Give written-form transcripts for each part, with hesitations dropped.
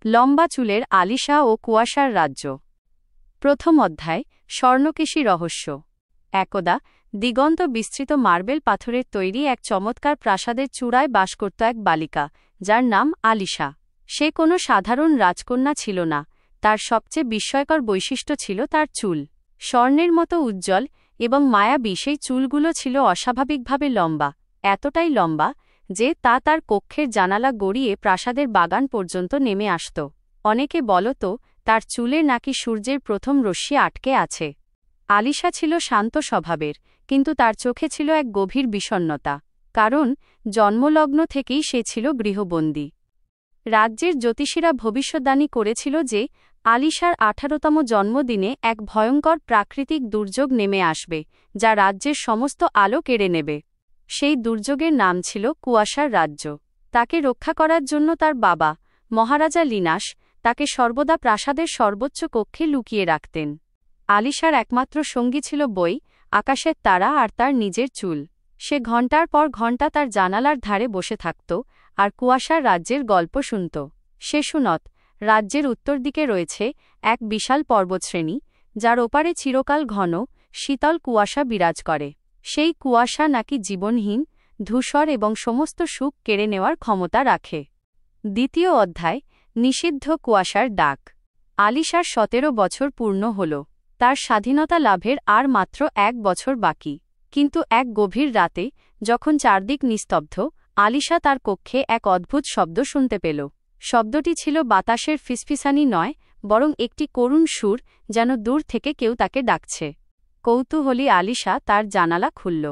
লম্বা চুলের আলিশা ও কুয়াশার রাজ্য। প্রথম অধ্যায়, স্বর্ণকেশী রহস্য। একদা দিগন্ত বিস্তৃত মার্বেল পাথরের তৈরি এক চমৎকার প্রাসাদের চূড়ায় বাস করত এক বালিকা, যার নাম আলিশা। সে কোনো সাধারণ রাজকন্যা ছিল না। তার সবচেয়ে বিস্ময়কর বৈশিষ্ট্য ছিল তার চুল। স্বর্ণের মতো উজ্জ্বল এবং মায়াবী সেই চুলগুলো ছিল অস্বাভাবিকভাবে লম্বা, এতটাই লম্বা যে তা তার কক্ষের জানালা গড়িয়ে প্রাসাদের বাগান পর্যন্ত নেমে আসত। অনেকে বলত তার চুলে নাকি সূর্যের প্রথম রশ্মি আটকে আছে। আলিশা ছিল শান্ত স্বভাবের, কিন্তু তার চোখে ছিল এক গভীর বিষণ্ণতা, কারণ জন্মলগ্ন থেকেই সে ছিল গৃহবন্দী। রাজ্যের জ্যোতিষীরা ভবিষ্যদ্বাণী করেছিল যে আলিশার 18তম জন্মদিনে এক ভয়ঙ্কর প্রাকৃতিক দুর্যোগ নেমে আসবে, যা রাজ্যের সমস্ত আলো কেড়ে নেবে। সেই দুর্যোগের নাম ছিল কুয়াশার রাজ্য। তাকে রক্ষা করার জন্য তার বাবা, মহারাজা লিনাস, তাকে সর্বদা প্রাসাদের সর্বোচ্চ কক্ষে লুকিয়ে রাখতেন। আলিশার একমাত্র সঙ্গী ছিল বই, আকাশের তারা আর তার নিজের চুল। সে ঘণ্টার পর ঘণ্টা তার জানালার ধারে বসে থাকত আর কুয়াশার রাজ্যের গল্প শুনত। সে শুনত, রাজ্যের উত্তর দিকে রয়েছে এক বিশাল পর্বতশ্রেণী, যার ওপারে চিরকাল ঘন, শীতল কুয়াশা বিরাজ করে। সেই কুয়াশা নাকি জীবনহীন, ধূসর এবং সমস্ত সুখ কেড়ে নেওয়ার ক্ষমতা রাখে। দ্বিতীয় অধ্যায়, নিষিদ্ধ কুয়াশার ডাক। আলিশার 17 বছর পূর্ণ হল। তার স্বাধীনতা লাভের আর মাত্র 1 বছর বাকি। কিন্তু এক গভীর রাতে, যখন চারদিক নিস্তব্ধ, আলিশা তার কক্ষে এক অদ্ভুত শব্দ শুনতে পেল। শব্দটি ছিল বাতাসের ফিসফিসানি নয়, বরং একটি করুণ সুর, যেন দূর থেকে কেউ তাকে ডাকছে। কৌতূহলী আলিশা তার জানালা খুলল।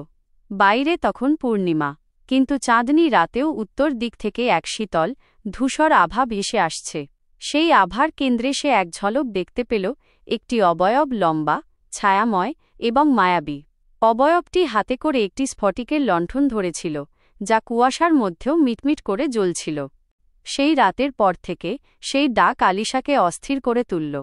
বাইরে তখন পূর্ণিমা, কিন্তু চাঁদনি রাতেও উত্তর দিক থেকে এক শীতল, ধূসর আভা ভেসে আসছে। সেই আভার কেন্দ্রে সে এক ঝলক দেখতে পেল, একটি অবয়ব, লম্বা, ছায়াময় এবং মায়াবী। অবয়বটি হাতে করে একটি স্ফটিকের লণ্ঠন ধরেছিল, যা কুয়াশার মধ্যেও মিটমিট করে জ্বলছিল। সেই রাতের পর থেকে সেই ডাক আলিশাকে অস্থির করে তুলল।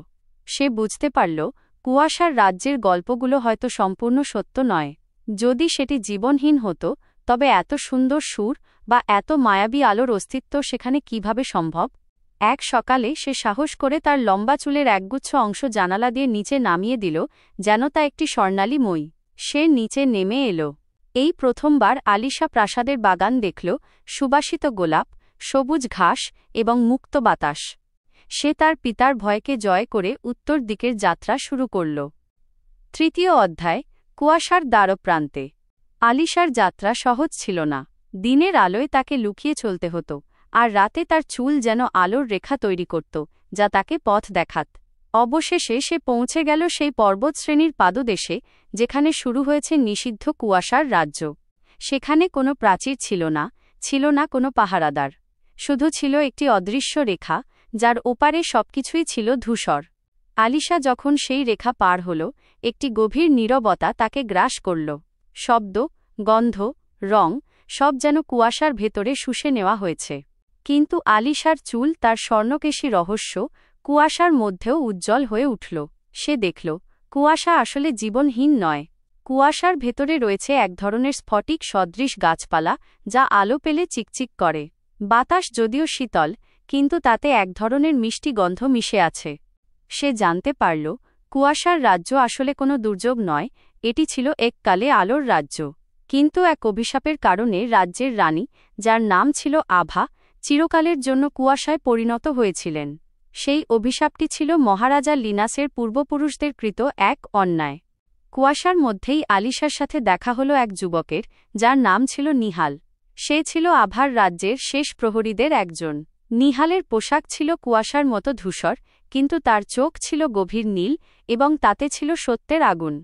সে বুঝতে পারল, কুয়াশার রাজ্যের গল্পগুলো হয়তো সম্পূর্ণ সত্য নয়। যদি সেটি জীবনহীন হতো, তবে এত সুন্দর সুর বা এত মায়াবী আলোর অস্তিত্ব সেখানে কিভাবে সম্ভব? এক সকালে সে সাহস করে তার লম্বা চুলের একগুচ্ছ অংশ জানালা দিয়ে নিচে নামিয়ে দিল, যেন তা একটি স্বর্ণালী মই। সে নিচে নেমে এলো। এই প্রথমবার আলিশা প্রাসাদের বাগান দেখল, সুবাসিত গোলাপ, সবুজ ঘাস এবং মুক্ত বাতাস। সে তার পিতার ভয়কে জয় করে উত্তর দিকের যাত্রা শুরু করল। তৃতীয় অধ্যায়, কুয়াশার দ্বারপ্রান্তে। আলিশার যাত্রা সহজ ছিল না। দিনের আলোয় তাকে লুকিয়ে চলতে হতো, আর রাতে তার চুল যেন আলোর রেখা তৈরি করত, যা তাকে পথ দেখাত। অবশেষে সে পৌঁছে গেল সেই পর্বতশ্রেণীর পাদদেশে, যেখানে শুরু হয়েছে নিষিদ্ধ কুয়াশার রাজ্য। সেখানে কোনো প্রাচীর ছিল না, ছিল না কোনো পাহারাদার। শুধু ছিল একটি অদৃশ্য রেখা, যার ওপারে সবকিছুই ছিল ধূসর। আলিশা যখন সেই রেখা পার হল, একটি গভীর নীরবতা তাকে গ্রাস করল। শব্দ, গন্ধ, রং, সব যেন কুয়াশার ভেতরে শুষে নেওয়া হয়েছে। কিন্তু আলিশার চুল, তার স্বর্ণকেশী রহস্য, কুয়াশার মধ্যেও উজ্জ্বল হয়ে উঠল। সে দেখল, কুয়াশা আসলে জীবনহীন নয়। কুয়াশার ভেতরে রয়েছে এক ধরনের স্ফটিক সদৃশ গাছপালা, যা আলো পেলে চিকচিক করে। বাতাস যদিও শীতল, কিন্তু তাতে এক ধরনের মিষ্টি গন্ধ মিশে আছে। সে জানতে পারল, কুয়াশার রাজ্য আসলে কোনো দুর্যোগ নয়, এটি ছিল এককালে আলোর রাজ্য। কিন্তু এক অভিশাপের কারণে রাজ্যের রানী, যার নাম ছিল আভা, চিরকালের জন্য কুয়াশায় পরিণত হয়েছিলেন। সেই অভিশাপটি ছিল মহারাজা লিনাসের পূর্বপুরুষদের কৃত এক অন্যায়। কুয়াশার মধ্যেই আলিশার সাথে দেখা হলো এক যুবকের, যার নাম ছিল নিহাল। সে ছিল আভার রাজ্যের শেষ প্রহরীদের একজন। নিহালের পোশাক ছিল কুয়াশার মতো ধূসর, কিন্তু তার চোখ ছিল গভীর নীল এবং তাতে ছিল সত্যের আগুন।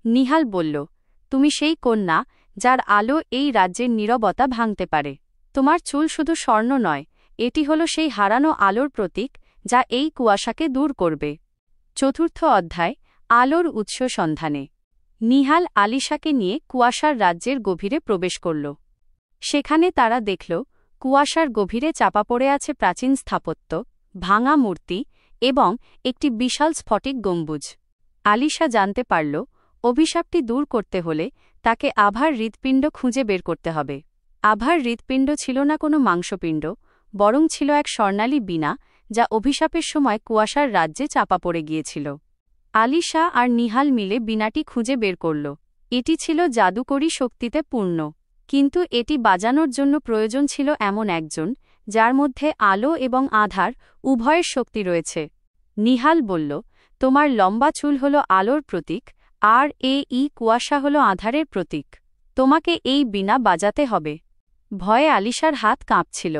নিহাল বলল, তুমি সেই কন্যা, যার আলো এই রাজ্যের নীরবতা ভাঙতে পারে। তোমার চুল শুধু স্বর্ণ নয়, এটি হলো সেই হারানো আলোর প্রতীক, যা এই কুয়াশাকে দূর করবে। চতুর্থ অধ্যায়, আলোর উৎস সন্ধানে। নিহাল আলিশাকে নিয়ে কুয়াশার রাজ্যের গভীরে প্রবেশ করল। সেখানে তারা দেখল, কুয়াশার গভীরে চাপা পড়ে আছে প্রাচীন স্থাপত্য, ভাঙা মূর্তি এবং একটি বিশাল স্ফটিক গম্বুজ। আলিশা জানতে পারল, অভিশাপটি দূর করতে হলে তাকে আভার হৃৎপিণ্ড খুঁজে বের করতে হবে। আভার হৃৎপিণ্ড ছিল না কোনো মাংসপিণ্ড, বরং ছিল এক স্বর্ণালী বীণা, যা অভিশাপের সময় কুয়াশার রাজ্যে চাপা পড়ে গিয়েছিল। আলিশা আর নিহাল মিলে বীণাটি খুঁজে বের করল। এটি ছিল জাদুকরী শক্তিতে পূর্ণ, কিন্তু এটি বাজানোর জন্য প্রয়োজন ছিল এমন একজন যার মধ্যে আলো এবং আঁধার উভয়ের শক্তি রয়েছে। নিহাল বলল, তোমার লম্বা চুল হল আলোর প্রতীক, আর কুয়াশা হল আঁধারের প্রতীক। তোমাকে এই বীণা বাজাতে হবে। ভয়ে আলিশার হাত কাঁপছিল।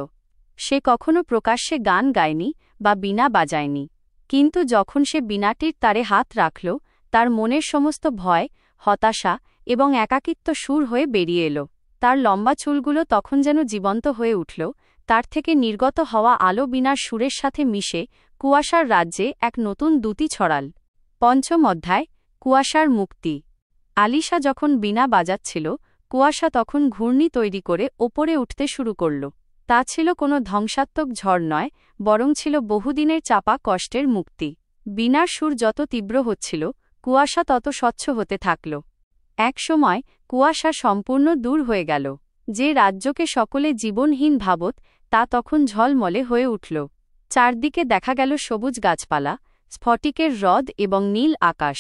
সে কখনো প্রকাশ্যে গান গায়নি বা বীণা বাজায়নি, কিন্তু যখন সে বীণাটির তারে হাত রাখল, তার মনের সমস্ত ভয়, হতাশা এবং একাকিত্ব সুর হয়ে বেরিয়ে এলো। তার লম্বা চুলগুলো তখন যেন জীবন্ত হয়ে উঠল, তার থেকে নির্গত হওয়া আলো বীণার সুরের সাথে মিশে কুয়াশার রাজ্যে এক নতুন দ্যুতি ছড়াল। পঞ্চম অধ্যায়, কুয়াশার মুক্তি। আলিশা যখন বীণা বাজাচ্ছিল, কুয়াশা তখন ঘূর্ণি তৈরি করে ওপরে উঠতে শুরু করল। তা ছিল কোনো ধ্বংসাত্মক ঝড় নয়, বরং ছিল বহুদিনের চাপা কষ্টের মুক্তি। বীণার সুর যত তীব্র হচ্ছিল, কুয়াশা তত স্বচ্ছ হতে থাকল। এক সময় কুয়াশা সম্পূর্ণ দূর হয়ে গেল। যে রাজ্যকে সকলে জীবনহীন ভাবত, তা তখন ঝলমলে হয়ে উঠল। চারদিকে দেখা গেল সবুজ গাছপালা, স্ফটিকের হ্রদ এবং নীল আকাশ।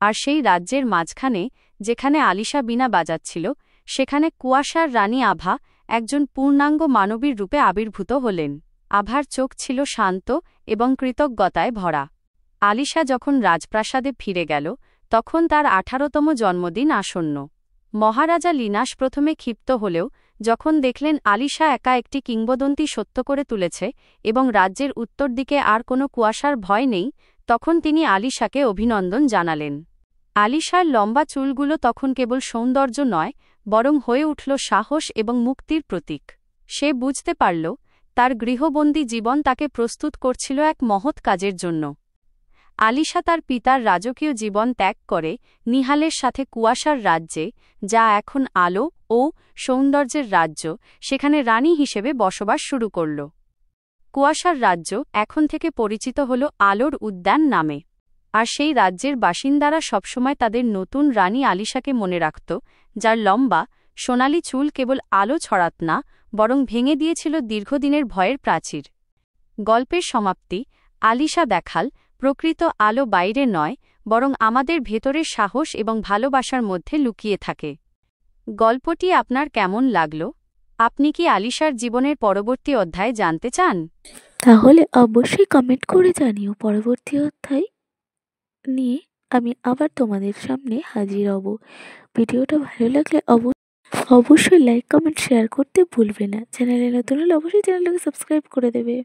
আর সেই রাজ্যের মাঝখানে, যেখানে আলিশা বীণা বাজাচ্ছিল, সেখানে কুয়াশার রানী আভা একজন পূর্ণাঙ্গ মানবীর রূপে আবির্ভূত হলেন। আভার চোখ ছিল শান্ত এবং কৃতজ্ঞতায় ভরা। আলিশা যখন রাজপ্রাসাদে ফিরে গেল, তখন তার 18তম জন্মদিন আসন্ন। মহারাজা লিনাস প্রথমে ক্ষিপ্ত হলেও যখন দেখলেন আলিশা একা একটি কিংবদন্তি সত্য করে তুলেছে এবং রাজ্যের উত্তর দিকে আর কোনো কুয়াশার ভয় নেই, তখন তিনি আলিশাকে অভিনন্দন জানালেন। আলিশার লম্বা চুলগুলো তখন কেবল সৌন্দর্য নয়, বরং হয়ে উঠল সাহস এবং মুক্তির প্রতীক। সে বুঝতে পারল, তার গৃহবন্দী জীবন তাকে প্রস্তুত করছিল এক মহৎ কাজের জন্য। আলিশা তার পিতার রাজকীয় জীবন ত্যাগ করে নিহালের সাথে কুয়াশার রাজ্যে, যা এখন আলো ও সৌন্দর্যের রাজ্য, সেখানে রানী হিসেবে বসবাস শুরু করল। কুয়াশার রাজ্য এখন থেকে পরিচিত হল আলোর উদ্যান নামে। আর সেই রাজ্যের বাসিন্দারা সবসময় তাদের নতুন রানী আলিশাকে মনে রাখত, যার লম্বা, সোনালি চুল কেবল আলো ছড়াত না, বরং ভেঙে দিয়েছিল দীর্ঘদিনের ভয়ের প্রাচীর। গল্পের সমাপ্তি। আলিশা দেখাল, প্রকৃত আলো বাইরে নয়, বরং আমাদের ভেতরের সাহস এবং ভালোবাসার মধ্যে লুকিয়ে থাকে। গল্পটি আপনার কেমন লাগল? আপনি কি আলিশার জীবনের পরবর্তী অধ্যায় জানতে চান? তাহলে অবশ্যই কমেন্ট করে জানিও। পরবর্তী অধ্যায় নিয়ে আমি আবার তোমাদের সামনে হাজির হব। ভিডিওটা ভালো লাগলে অবশ্যই লাইক, কমেন্ট, শেয়ার করতে ভুলবে না। চ্যানেলে নতুন হলে অবশ্যই চ্যানেলটাকে সাবস্ক্রাইব করে দেবে।